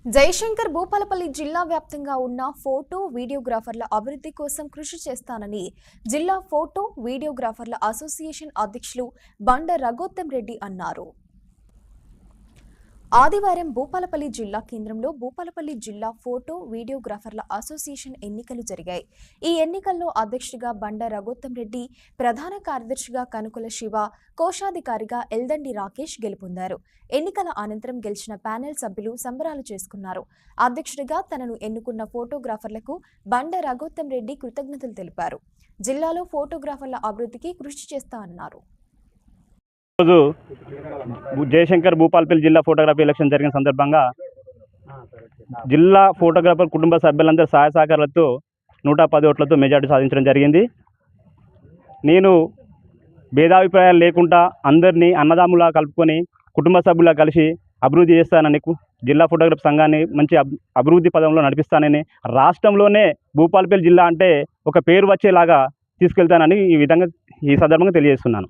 జయశంకర్ భూపాలపల్లి జిల్లా వ్యాప్తంగా ఉన్న ఫోటో వీడియోగ్రాఫర్ల అభివృద్ధి కోసం కృషి చేస్తానని జిల్లా ఫోటో వీడియోగ్రాఫర్ల అసోసియేషన్ అధ్యక్షులు బండ రఘోత్తం రెడ్డి అన్నారు. ఆదివారం భూపాలపల్లి జిల్లా కేంద్రంలో భూపాలపల్లి జిల్లా ఫోటో వీడియోగ్రాఫర్ల అసోసియేషన్ ఎన్నికలు జరిగాయి. ఈ ఎన్నికల్లో అధ్యక్షుడిగా బండ రఘోత్తం రెడ్డి, ప్రధాన కార్యదర్శిగా కనుకుల శివ, కోశాధికారిగా ఎల్దండి రాకేష్ గెలుపొందారు. ఎన్నికల అనంతరం గెలిచిన ప్యానెల్ సభ్యులు సంబరాలు చేసుకున్నారు. అధ్యక్షుడిగా తనను ఎన్నుకున్న ఫోటోగ్రాఫర్లకు బండ రఘోత్తం రెడ్డి కృతజ్ఞతలు తెలిపారు. జిల్లాలో ఫోటోగ్రాఫర్ల అభివృద్ధికి కృషి చేస్తా అన్నారు. రోజు జయశంకర్ భూపాలపల్లి జిల్లా ఫోటోగ్రఫీ ఎలక్షన్ జరిగిన సందర్భంగా జిల్లా ఫోటోగ్రాఫర్ కుటుంబ సభ్యులందరూ సహాయ సహకారాలతో 110 ఓట్లతో మెజార్టీ సాధించడం జరిగింది. నేను భేదాభిప్రాయాలు లేకుండా అందరినీ అన్నదమ్ములా కలుపుకొని కుటుంబ సభ్యులా కలిసి అభివృద్ధి చేస్తానని, జిల్లా ఫోటోగ్రఫీ సంఘాన్ని మంచి అభివృద్ధి పదంలో నడిపిస్తానని, రాష్ట్రంలోనే భూపాలపల్లి జిల్లా అంటే ఒక పేరు వచ్చేలాగా తీసుకెళ్తానని ఈ సందర్భంగా తెలియజేస్తున్నాను.